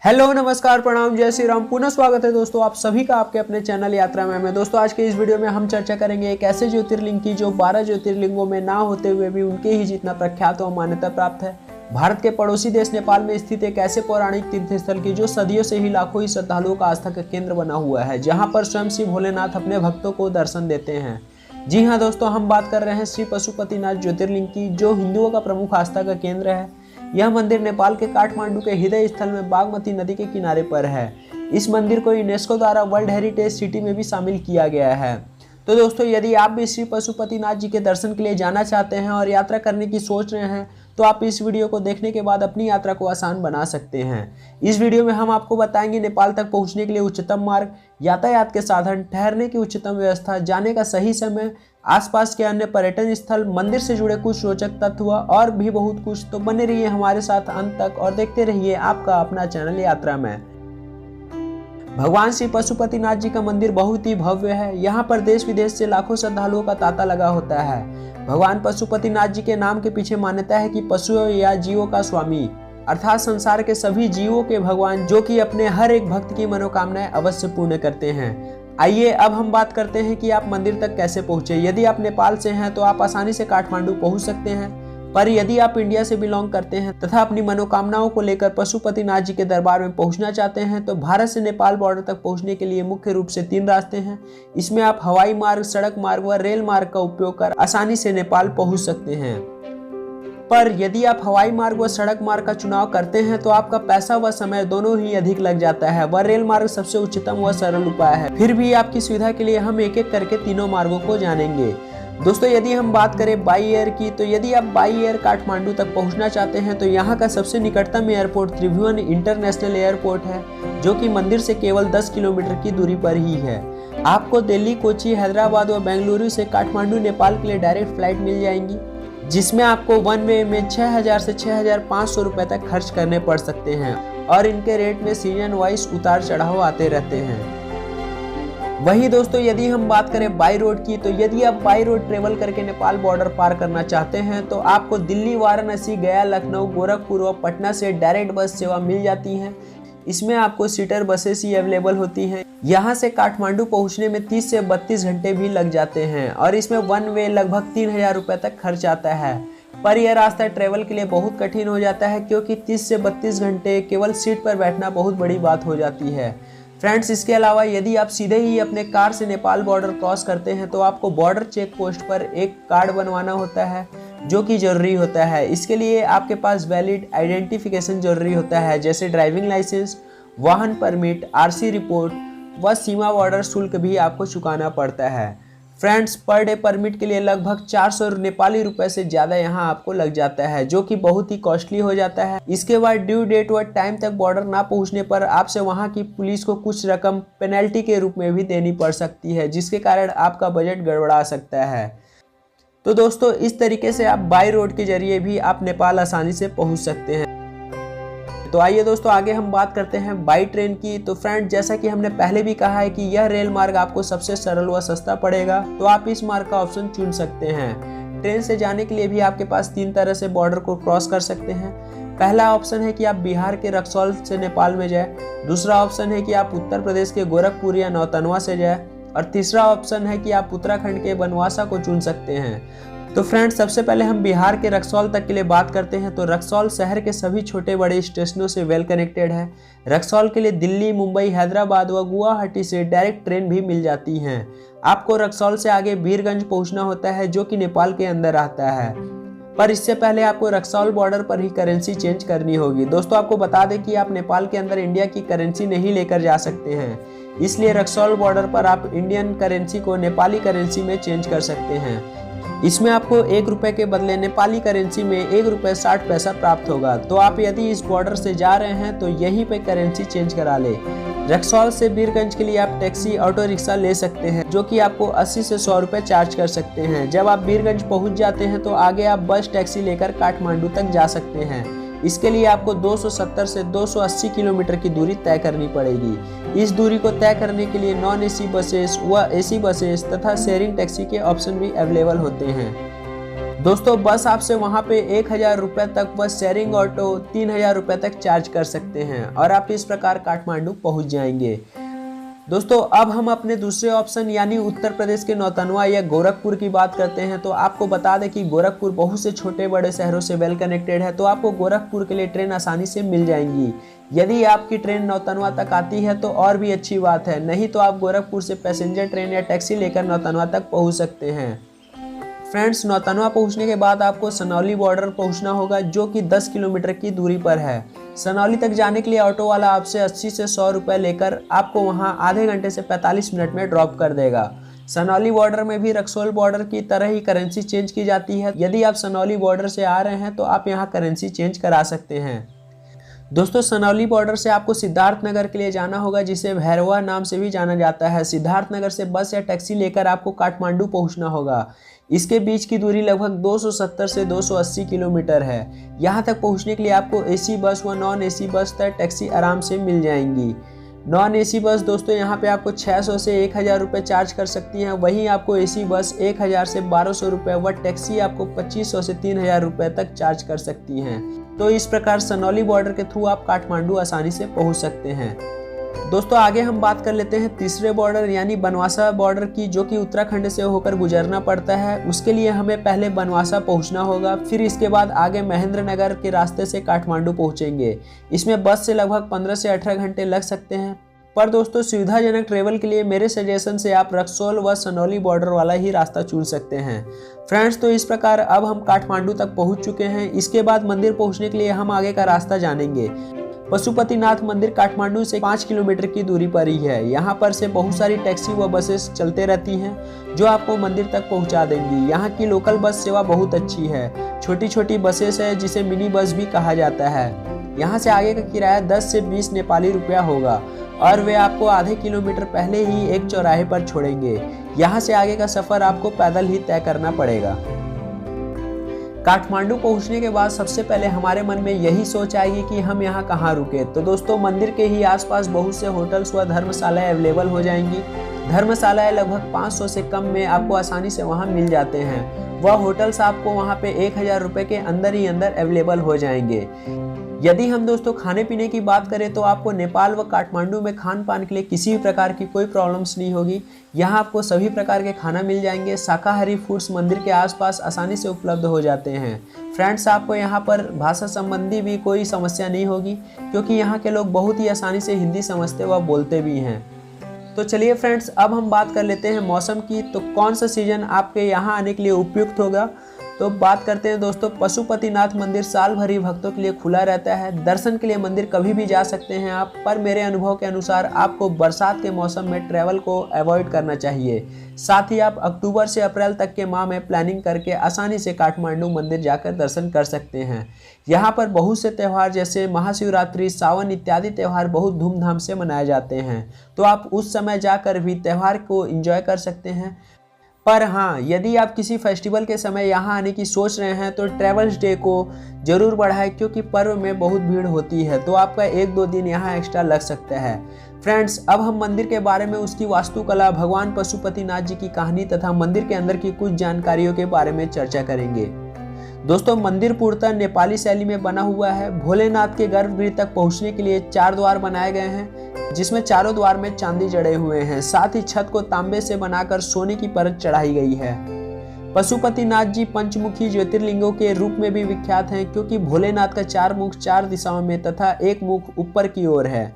Hello नमस्कार प्रणाम जय श्री राम। पुनः स्वागत है दोस्तों आप सभी का आपके अपने चैनल यात्रा में। मैं दोस्तों आज के इस वीडियो में हम चर्चा करेंगे एक ऐसे ज्योतिर्लिंग की जो 12 ज्योतिर्लिंगों में ना होते हुए भी उनके ही जितना प्रख्यात और मान्यता प्राप्त है। भारत के पड़ोसी देश नेपाल में स्थित एक ऐसे पौराणिक तीर्थ स्थल की जो सदियों से ही लाखों ही श्रद्धालुओं का आस्था का केंद्र बना हुआ है, जहाँ पर स्वयं श्री भोलेनाथ अपने भक्तों को दर्शन देते हैं। जी हाँ दोस्तों, हम बात कर रहे हैं श्री पशुपतिनाथ ज्योतिर्लिंग की, जो हिंदुओं का प्रमुख आस्था का केंद्र है। यह मंदिर नेपाल के काठमांडू के हृदय स्थल में बागमती नदी के किनारे पर है। इस मंदिर को यूनेस्को द्वारा वर्ल्ड हेरिटेज सिटी में भी शामिल किया गया है। तो दोस्तों यदि आप भी श्री पशुपतिनाथ जी के दर्शन के लिए जाना चाहते हैं और यात्रा करने की सोच रहे हैं तो आप इस वीडियो को देखने के बाद अपनी यात्रा को आसान बना सकते हैं। इस वीडियो में हम आपको बताएंगे नेपाल तक पहुंचने के लिए उच्चतम मार्ग, यातायात के साधन, ठहरने की उच्चतम व्यवस्था, जाने का सही समय, आसपास के अन्य पर्यटन स्थल, मंदिर से जुड़े कुछ रोचक तथ्य और भी बहुत कुछ। तो बने रहिए हमारे साथ अंत तक और देखते रहिए आपका अपना चैनल यात्रा में। भगवान श्री पशुपतिनाथ जी का मंदिर बहुत ही भव्य है। यहाँ पर देश विदेश से लाखों श्रद्धालुओं का तांता लगा होता है। भगवान पशुपतिनाथ जी के नाम के पीछे मान्यता है कि पशुओं या जीवों का स्वामी अर्थात संसार के सभी जीवों के भगवान, जो कि अपने हर एक भक्त की मनोकामनाएं अवश्य पूर्ण करते हैं। आइए अब हम बात करते हैं कि आप मंदिर तक कैसे पहुंचे। यदि आप नेपाल से हैं तो आप आसानी से काठमांडू पहुंच सकते हैं, पर यदि आप इंडिया से बिलोंग करते हैं तथा अपनी मनोकामनाओं को लेकर पशुपतिनाथ जी के दरबार में पहुंचना चाहते हैं तो भारत से नेपाल बॉर्डर तक पहुंचने के लिए मुख्य रूप से 3 रास्ते हैं। इसमें आप हवाई मार्ग, सड़क मार्ग व रेल मार्ग का उपयोग कर आसानी से नेपाल पहुंच सकते हैं। पर यदि आप हवाई मार्ग व सड़क मार्ग का चुनाव करते हैं तो आपका पैसा व समय दोनों ही अधिक लग जाता है। वह रेल मार्ग सबसे उच्चतम व सरल उपाय है। फिर भी आपकी सुविधा के लिए हम एक एक करके तीनों मार्गों को जानेंगे। दोस्तों यदि हम बात करें बाई एयर की, तो यदि आप बाई एयर काठमांडू तक पहुंचना चाहते हैं तो यहाँ का सबसे निकटतम एयरपोर्ट त्रिभुवन इंटरनेशनल एयरपोर्ट है, जो कि मंदिर से केवल 10 किलोमीटर की दूरी पर ही है। आपको दिल्ली, कोची, हैदराबाद व बेंगलुरु से काठमांडू नेपाल के लिए डायरेक्ट फ्लाइट मिल जाएंगी, जिसमें आपको वन वे में 6000 से 6500 रुपए तक खर्च करने पड़ सकते हैं और इनके रेट में सीजन वाइज उतार चढ़ाव आते रहते हैं। वही दोस्तों यदि हम बात करें बाई रोड की, तो यदि आप बाई रोड ट्रेवल करके नेपाल बॉर्डर पार करना चाहते हैं तो आपको दिल्ली, वाराणसी, गया, लखनऊ, गोरखपुर व पटना से डायरेक्ट बस सेवा मिल जाती है। इसमें आपको सीटर बसेस ही अवेलेबल होती हैं। यहाँ से काठमांडू पहुँचने में 30 से 32 घंटे भी लग जाते हैं और इसमें वन वे लगभग 3000 रुपये तक खर्च आता है। पर यह रास्ता ट्रेवल के लिए बहुत कठिन हो जाता है, क्योंकि 30 से 32 घंटे केवल सीट पर बैठना बहुत बड़ी बात हो जाती है। फ्रेंड्स, इसके अलावा यदि आप सीधे ही अपने कार से नेपाल बॉर्डर क्रॉस करते हैं तो आपको बॉर्डर चेक पोस्ट पर एक कार्ड बनवाना होता है, जो कि जरूरी होता है। इसके लिए आपके पास वैलिड आइडेंटिफिकेशन जरूरी होता है, जैसे ड्राइविंग लाइसेंस, वाहन परमिट, आरसी रिपोर्ट व सीमा बॉर्डर शुल्क भी आपको चुकाना पड़ता है। फ्रेंड्स, पर डे परमिट के लिए लगभग 400 नेपाली रुपए से ज़्यादा यहाँ आपको लग जाता है, जो कि बहुत ही कॉस्टली हो जाता है। इसके बाद ड्यू डेट व टाइम तक बॉर्डर ना पहुँचने पर आपसे वहाँ की पुलिस को कुछ रकम पेनल्टी के रूप में भी देनी पड़ सकती है, जिसके कारण आपका बजट गड़बड़ा सकता है। तो दोस्तों इस तरीके से आप बाई रोड के जरिए भी आप नेपाल आसानी से पहुँच सकते हैं। तो आइए दोस्तों आगे हम बात करते हैं बाई ट्रेन की। तो फ्रेंड, जैसा कि हमने पहले भी कहा है कि यह रेल मार्ग आपको सबसे सरल व सस्ता पड़ेगा, तो आप इस मार्ग का ऑप्शन चुन सकते हैं। ट्रेन से जाने के लिए भी आपके पास 3 तरह से बॉर्डर को क्रॉस कर सकते हैं। पहला ऑप्शन है कि आप बिहार के रक्सौल से नेपाल में जाए, दूसरा ऑप्शन है कि आप उत्तर प्रदेश के गोरखपुर या नौतनवा से जाए और तीसरा ऑप्शन है कि आप उत्तराखंड के बनवासा को चुन सकते हैं। तो फ्रेंड्स, सबसे पहले हम बिहार के रक्सौल तक के लिए बात करते हैं। तो रक्सौल शहर के सभी छोटे बड़े स्टेशनों से वेल कनेक्टेड है। रक्सौल के लिए दिल्ली, मुंबई, हैदराबाद व गुवाहाटी से डायरेक्ट ट्रेन भी मिल जाती हैं। आपको रक्सौल से आगे वीरगंज पहुंचना होता है, जो कि नेपाल के अंदर आता है, पर इससे पहले आपको रक्सौल बॉर्डर पर ही करेंसी चेंज करनी होगी। दोस्तों आपको बता दें कि आप नेपाल के अंदर इंडिया की करेंसी नहीं लेकर जा सकते हैं, इसलिए रक्सौल बॉर्डर पर आप इंडियन करेंसी को नेपाली करेंसी में चेंज कर सकते हैं। इसमें आपको 1 रुपये के बदले नेपाली करेंसी में 1 रुपये 60 पैसा प्राप्त होगा। तो आप यदि इस बॉर्डर से जा रहे हैं तो यहीं पे करेंसी चेंज करा ले। रक्सौल से वीरगंज के लिए आप टैक्सी, ऑटो रिक्शा ले सकते हैं, जो कि आपको 80 से 100 रुपये चार्ज कर सकते हैं। जब आप वीरगंज पहुंच जाते हैं तो आगे आप बस टैक्सी लेकर काठमांडू तक जा सकते हैं। इसके लिए आपको 270 से 280 किलोमीटर की दूरी तय करनी पड़ेगी। इस दूरी को तय करने के लिए नॉन एसी बसेस व एसी बसेस तथा शेयरिंग टैक्सी के ऑप्शन भी अवेलेबल होते हैं। दोस्तों बस आपसे वहाँ पे 1000 रुपये तक व शेयरिंग ऑटो 3000 रुपये तक चार्ज कर सकते हैं और आप इस प्रकार काठमांडू पहुँच जाएंगे। दोस्तों अब हम अपने दूसरे ऑप्शन यानी उत्तर प्रदेश के नौतनवा या गोरखपुर की बात करते हैं। तो आपको बता दें कि गोरखपुर बहुत से छोटे बड़े शहरों से वेल कनेक्टेड है, तो आपको गोरखपुर के लिए ट्रेन आसानी से मिल जाएंगी। यदि आपकी ट्रेन नौतनवा तक आती है तो और भी अच्छी बात है, नहीं तो आप गोरखपुर से पैसेंजर ट्रेन या टैक्सी लेकर नौतनवा तक पहुँच सकते हैं। फ्रेंड्स नौतनवा पहुंचने के बाद आपको सनौली बॉर्डर पहुंचना होगा, जो कि 10 किलोमीटर की दूरी पर है। सनौली तक जाने के लिए ऑटो वाला आपसे 80 से 100 रुपये लेकर आपको वहां आधे घंटे से 45 मिनट में ड्रॉप कर देगा। सनौली बॉर्डर में भी रक्सौल बॉर्डर की तरह ही करेंसी चेंज की जाती है। यदि आप सनौली बॉर्डर से आ रहे हैं तो आप यहाँ करेंसी चेंज करा सकते हैं। दोस्तों सनौली बॉर्डर से आपको सिद्धार्थनगर के लिए जाना होगा, जिसे भैरवा नाम से भी जाना जाता है। सिद्धार्थनगर से बस या टैक्सी लेकर आपको काठमांडू पहुंचना होगा। इसके बीच की दूरी लगभग 270 से 280 किलोमीटर है। यहाँ तक पहुँचने के लिए आपको एसी बस व नॉन एसी बस तक टैक्सी आराम से मिल जाएंगी। नॉन एसी बस दोस्तों यहाँ पे आपको 600 से 1000 रुपये चार्ज कर सकती हैं, वहीं आपको एसी बस 1000 से 1200 रुपये व टैक्सी आपको 2500 से 3000 रुपये तक चार्ज कर सकती हैं। तो इस प्रकार सनौली बॉर्डर के थ्रू आप काठमांडू आसानी से पहुँच सकते हैं। दोस्तों आगे हम बात कर लेते हैं तीसरे बॉर्डर यानी बनवासा बॉर्डर की, जो कि उत्तराखंड से होकर गुजरना पड़ता है। उसके लिए हमें पहले बनवासा पहुंचना होगा, फिर इसके बाद आगे महेंद्रनगर के रास्ते से काठमांडू पहुंचेंगे। इसमें बस से लगभग 15 से 18 घंटे लग सकते हैं। पर दोस्तों सुविधाजनक ट्रेवल के लिए मेरे सजेशन से आप रक्सौल व सनौली बॉर्डर वाला ही रास्ता चुन सकते हैं। फ्रेंड्स तो इस प्रकार अब हम काठमांडू तक पहुँच चुके हैं। इसके बाद मंदिर पहुँचने के लिए हम आगे का रास्ता जानेंगे। पशुपतिनाथ मंदिर काठमांडू से 5 किलोमीटर की दूरी पर ही है। यहाँ पर से बहुत सारी टैक्सी व बसेस चलते रहती हैं, जो आपको मंदिर तक पहुँचा देंगी। यहाँ की लोकल बस सेवा बहुत अच्छी है। छोटी छोटी बसेस है, जिसे मिनी बस भी कहा जाता है। यहाँ से आगे का किराया 10 से 20 नेपाली रुपया होगा और वे आपको आधे किलोमीटर पहले ही एक चौराहे पर छोड़ेंगे। यहाँ से आगे का सफर आपको पैदल ही तय करना पड़ेगा। काठमांडू पहुंचने के बाद सबसे पहले हमारे मन में यही सोच आएगी कि हम यहाँ कहाँ रुके। तो दोस्तों मंदिर के ही आसपास बहुत से होटल्स व धर्मशालाएं अवेलेबल हो जाएंगी। धर्मशालाएं लगभग 500 से कम में आपको आसानी से वहाँ मिल जाते हैं। वह होटल्स आपको वहाँ पे 1000 रुपये के अंदर ही अंदर अवेलेबल हो जाएंगे। यदि हम दोस्तों खाने पीने की बात करें तो आपको नेपाल व काठमांडू में खान पान के लिए किसी भी प्रकार की कोई प्रॉब्लम्स नहीं होगी। यहाँ आपको सभी प्रकार के खाना मिल जाएंगे। शाकाहारी फूड्स मंदिर के आसपास आसानी से उपलब्ध हो जाते हैं। फ्रेंड्स आपको यहाँ पर भाषा संबंधी भी कोई समस्या नहीं होगी, क्योंकि यहाँ के लोग बहुत ही आसानी से हिंदी समझते व बोलते भी हैं। तो चलिए फ्रेंड्स अब हम बात कर लेते हैं मौसम की। तो कौन सा सीजन आपके यहाँ आने के लिए उपयुक्त होगा। तो बात करते हैं दोस्तों, पशुपतिनाथ मंदिर साल भर ही भक्तों के लिए खुला रहता है। दर्शन के लिए मंदिर कभी भी जा सकते हैं आप, पर मेरे अनुभव के अनुसार आपको बरसात के मौसम में ट्रैवल को अवॉइड करना चाहिए। साथ ही आप अक्टूबर से अप्रैल तक के माह में प्लानिंग करके आसानी से काठमांडू मंदिर जाकर दर्शन कर सकते हैं। यहाँ पर बहुत से त्यौहार जैसे महाशिवरात्रि, सावन इत्यादि त्यौहार बहुत धूमधाम से मनाए जाते हैं, तो आप उस समय जाकर भी त्यौहार को एंजॉय कर सकते हैं। पर हाँ, यदि आप किसी फेस्टिवल के समय यहाँ आने की सोच रहे हैं तो ट्रैवल्स डे को जरूर बढ़ाएं, क्योंकि पर्व में बहुत भीड़ होती है, तो आपका 1-2 दिन यहाँ एक्स्ट्रा लग सकता है। फ्रेंड्स अब हम मंदिर के बारे में, उसकी वास्तुकला, भगवान पशुपतिनाथ जी की कहानी तथा मंदिर के अंदर की कुछ जानकारियों के बारे में चर्चा करेंगे। दोस्तों मंदिर पूर्णतः नेपाली शैली में बना हुआ है। भोलेनाथ के गर्भगृह तक पहुंचने के लिए 4 द्वार बनाए गए हैं, जिसमें चारों द्वार में चांदी जड़े हुए हैं। साथ ही छत को तांबे से बनाकर सोने की परत चढ़ाई गई है। पशुपतिनाथ जी पंचमुखी ज्योतिर्लिंगों के रूप में भी विख्यात हैं, क्योंकि भोलेनाथ का 4 मुख 4 दिशाओं में तथा 1 मुख ऊपर की ओर है।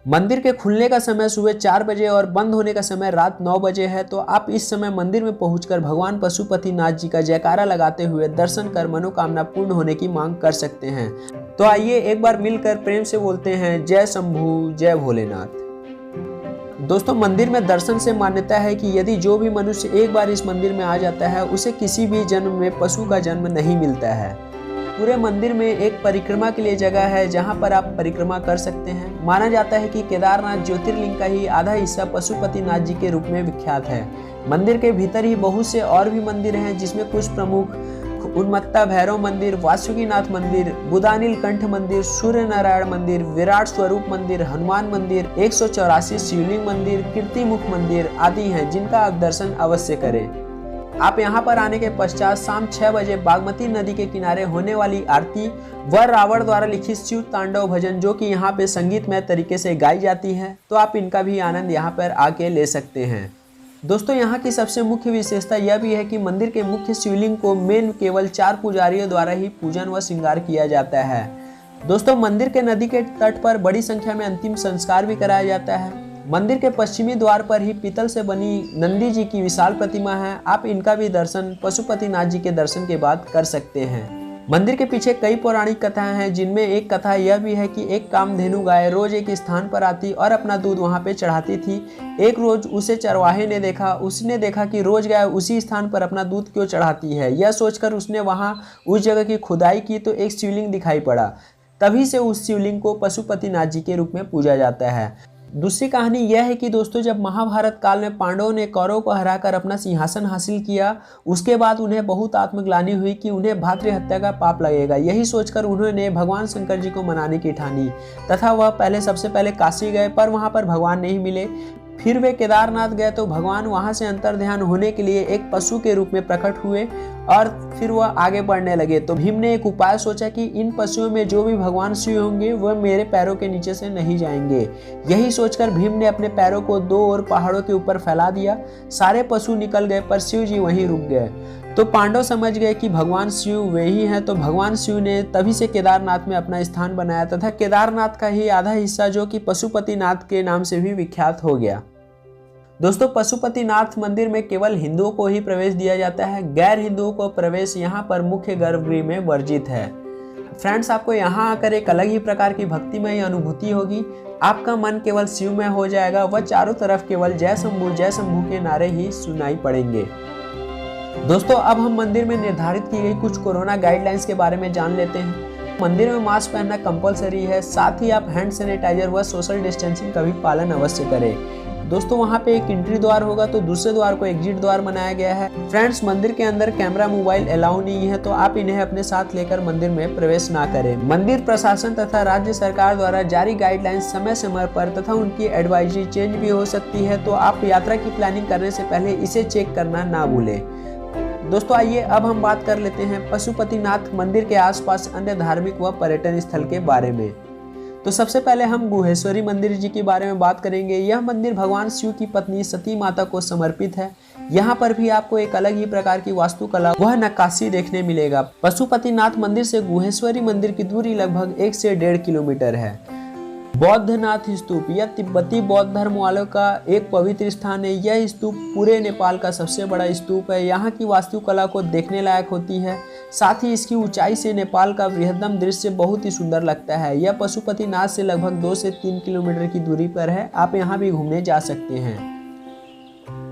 मंदिर के खुलने का समय सुबह 4 बजे और बंद होने का समय रात 9 बजे है। तो आप इस समय मंदिर में पहुंचकर भगवान पशुपतिनाथ जी का जयकारा लगाते हुए दर्शन कर मनोकामना पूर्ण होने की मांग कर सकते हैं। तो आइए एक बार मिलकर प्रेम से बोलते हैं, जय शंभू जय भोलेनाथ। दोस्तों मंदिर में दर्शन से मान्यता है कि यदि जो भी मनुष्य एक बार इस मंदिर में आ जाता है, उसे किसी भी जन्म में पशु का जन्म नहीं मिलता है। पूरे मंदिर में एक परिक्रमा के लिए जगह है, जहां पर आप परिक्रमा कर सकते हैं। माना जाता है कि केदारनाथ ज्योतिर्लिंग का ही आधा हिस्सा पशुपतिनाथ जी के रूप में विख्यात है। मंदिर के भीतर ही बहुत से और भी मंदिर हैं, जिसमें कुछ प्रमुख उन्मत्ता भैरव मंदिर, वासुकीनाथ मंदिर, बुधानीलकंठ मंदिर, सूर्य नारायण मंदिर, विराट स्वरूप मंदिर, हनुमान मंदिर, 184 शिवलिंग मंदिर, कीर्तिमुख मंदिर आदि हैं, जिनका आप दर्शन अवश्य करें। आप यहाँ पर आने के पश्चात शाम 6 बजे बागमती नदी के किनारे होने वाली आरती व रावण द्वारा लिखित शिव तांडव भजन जो कि यहाँ पे संगीतमय तरीके से गाई जाती है, तो आप इनका भी आनंद यहाँ पर आके ले सकते हैं। दोस्तों यहाँ की सबसे मुख्य विशेषता यह भी है कि मंदिर के मुख्य शिवलिंग को मेन केवल 4 पुजारियों द्वारा ही पूजन व श्रृंगार किया जाता है। दोस्तों मंदिर के नदी के तट पर बड़ी संख्या में अंतिम संस्कार भी कराया जाता है। मंदिर के पश्चिमी द्वार पर ही पीतल से बनी नंदी जी की विशाल प्रतिमा है। आप इनका भी दर्शन पशुपतिनाथ जी के दर्शन के बाद कर सकते हैं। मंदिर के पीछे कई पौराणिक कथाएं हैं, जिनमें एक कथा यह भी है कि एक कामधेनु गाय रोज एक स्थान पर आती और अपना दूध वहां पे चढ़ाती थी। एक रोज उसे चरवाहे ने देखा। उसने देखा कि रोज गाय उसी स्थान पर अपना दूध क्यों चढ़ाती है। यह सोचकर उसने वहां उस जगह की खुदाई की तो एक शिवलिंग दिखाई पड़ा। तभी से उस शिवलिंग को पशुपतिनाथ जी के रूप में पूजा जाता है। दूसरी कहानी यह है कि दोस्तों जब महाभारत काल में पांडवों ने कौरवों को हराकर अपना सिंहासन हासिल किया, उसके बाद उन्हें बहुत आत्मग्लानि हुई कि उन्हें भातृहत्या का पाप लगेगा। यही सोचकर उन्होंने भगवान शंकर जी को मनाने की ठानी तथा वह सबसे पहले काशी गए, पर वहां पर भगवान नहीं मिले। फिर वे केदारनाथ गए तो भगवान वहां से अंतर्ध्यान होने के लिए एक पशु के रूप में प्रकट हुए और फिर वह आगे बढ़ने लगे। तो भीम ने एक उपाय सोचा कि इन पशुओं में जो भी भगवान शिव होंगे वह मेरे पैरों के नीचे से नहीं जाएंगे। यही सोचकर भीम ने अपने पैरों को 2 ओर पहाड़ों के ऊपर फैला दिया। सारे पशु निकल गए पर शिव जी वहीं रुक गए। तो पांडव समझ गए कि भगवान शिव वे ही हैं। तो भगवान शिव ने तभी से केदारनाथ में अपना स्थान बनाया तथा केदारनाथ का ही आधा हिस्सा जो कि पशुपतिनाथ के नाम से भी विख्यात हो गया। दोस्तों पशुपतिनाथ मंदिर में केवल हिंदुओं को ही प्रवेश दिया जाता है। गैर हिंदुओं को प्रवेश यहाँ पर मुख्य गर्भगृह में वर्जित है। फ्रेंड्स आपको यहाँ आकर एक अलग ही प्रकार की भक्तिमय अनुभूति होगी। आपका मन केवल शिवमय हो जाएगा। वह चारों तरफ केवल जय शंभू के नारे ही सुनाई पड़ेंगे। दोस्तों अब हम मंदिर में निर्धारित की गई कुछ कोरोना गाइडलाइंस के बारे में जान लेते हैं। मंदिर में मास्क पहनना कंपलसरी है। साथ ही आप हैंड सैनिटाइजर व सोशल डिस्टेंसिंग का भी पालन अवश्य करें। दोस्तों वहां पे एक एंट्री द्वार होगा तो दूसरे द्वार को एग्जिट द्वार बनाया गया है। फ्रेंड्स मंदिर के अंदर कैमरा मोबाइल अलाउ नहीं है, तो आप इन्हें अपने साथ लेकर मंदिर में प्रवेश ना करें। मंदिर प्रशासन तथा राज्य सरकार द्वारा जारी गाइडलाइंस समय समय पर तथा उनकी एडवाइजरी चेंज भी हो सकती है, तो आप यात्रा की प्लानिंग करने से पहले इसे चेक करना ना भूलें। दोस्तों आइए अब हम बात कर लेते हैं पशुपतिनाथ मंदिर के आसपास अन्य धार्मिक व पर्यटन स्थल के बारे में। तो सबसे पहले हम गुहेश्वरी मंदिर जी के बारे में बात करेंगे। यह मंदिर भगवान शिव की पत्नी सती माता को समर्पित है। यहाँ पर भी आपको एक अलग ही प्रकार की वास्तुकला वह नक्काशी देखने मिलेगा। पशुपतिनाथ मंदिर से गुहेश्वरी मंदिर की दूरी लगभग 1 से 1.5 किलोमीटर है। बौद्धनाथ स्तूप यह तिब्बती बौद्ध धर्म वालों का एक पवित्र स्थान है। यह स्तूप पूरे नेपाल का सबसे बड़ा स्तूप है। यहाँ की वास्तुकला को देखने लायक होती है। साथ ही इसकी ऊंचाई से नेपाल का बृहत्तम दृश्य बहुत ही सुंदर लगता है। यह पशुपतिनाथ से लगभग 2 से 3 किलोमीटर की दूरी पर है। आप यहाँ भी घूमने जा सकते हैं।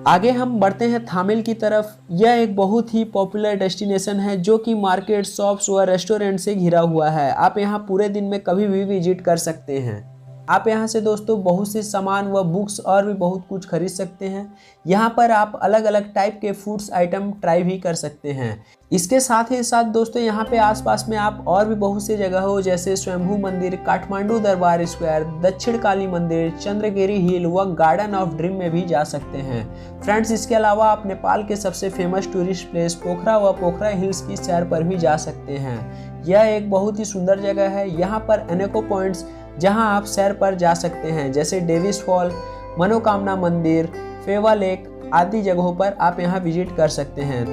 आगे हम बढ़ते हैं थामिल की तरफ। यह एक बहुत ही पॉपुलर डेस्टिनेशन है जो कि मार्केट, शॉप्स व रेस्टोरेंट से घिरा हुआ है। आप यहाँ पूरे दिन में कभी भी विजिट कर सकते हैं। आप यहाँ से दोस्तों बहुत से सामान व बुक्स और भी बहुत कुछ खरीद सकते हैं। यहाँ पर आप अलग अलग टाइप के फूड्स आइटम ट्राई भी कर सकते हैं। इसके साथ ही साथ दोस्तों यहाँ पे आसपास में आप और भी बहुत सी जगह हो जैसे स्वयंभू मंदिर, काठमांडू दरबार स्क्वायर, दक्षिण काली मंदिर, चंद्रगिरी हिल व गार्डन ऑफ ड्रीम में भी जा सकते हैं। फ्रेंड्स इसके अलावा आप नेपाल के सबसे फेमस टूरिस्ट प्लेस पोखरा व पोखरा हिल्स की सैर पर भी जा सकते हैं। यह एक बहुत ही सुंदर जगह है। यहाँ पर अनेकों पॉइंट्स जहां आप सैर पर जा सकते हैं जैसे डेविस फॉल, मनोकामना मंदिर, फेवा लेक आदि जगहों पर आप यहां विजिट कर सकते हैं।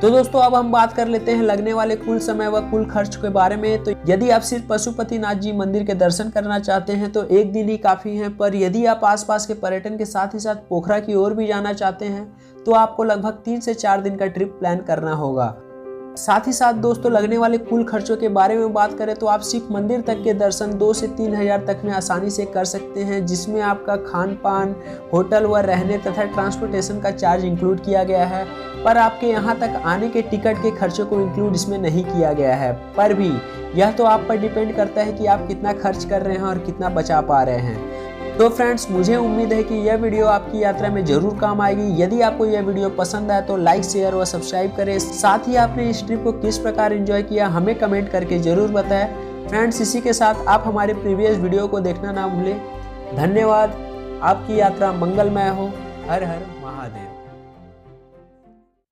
तो दोस्तों अब हम बात कर लेते हैं लगने वाले कुल समय व कुल खर्च के बारे में। तो यदि आप सिर्फ पशुपतिनाथ जी मंदिर के दर्शन करना चाहते हैं तो 1 दिन ही काफ़ी है, पर यदि आप आसपास के पर्यटन के साथ ही साथ पोखरा की ओर भी जाना चाहते हैं तो आपको लगभग 3 से 4 दिन का ट्रिप प्लान करना होगा। साथ ही साथ दोस्तों लगने वाले कुल खर्चों के बारे में बात करें तो आप सिर्फ मंदिर तक के दर्शन 2 से 3 हज़ार तक में आसानी से कर सकते हैं, जिसमें आपका खान पान, होटल व रहने तथा ट्रांसपोर्टेशन का चार्ज इंक्लूड किया गया है। पर आपके यहाँ तक आने के टिकट के खर्चों को इंक्लूड इसमें नहीं किया गया है। पर भी यह तो आप पर डिपेंड करता है कि आप कितना खर्च कर रहे हैं और कितना बचा पा रहे हैं। तो फ्रेंड्स मुझे उम्मीद है कि यह वीडियो आपकी यात्रा में जरूर काम आएगी। यदि आपको यह वीडियो पसंद आए तो लाइक, शेयर व सब्सक्राइब करें। साथ ही आपने इस ट्रिप को किस प्रकार एंजॉय किया हमें कमेंट करके जरूर बताएं। फ्रेंड्स इसी के साथ आप हमारे प्रीवियस वीडियो को देखना ना भूलें। धन्यवाद। आपकी यात्रा मंगलमय हो। हर हर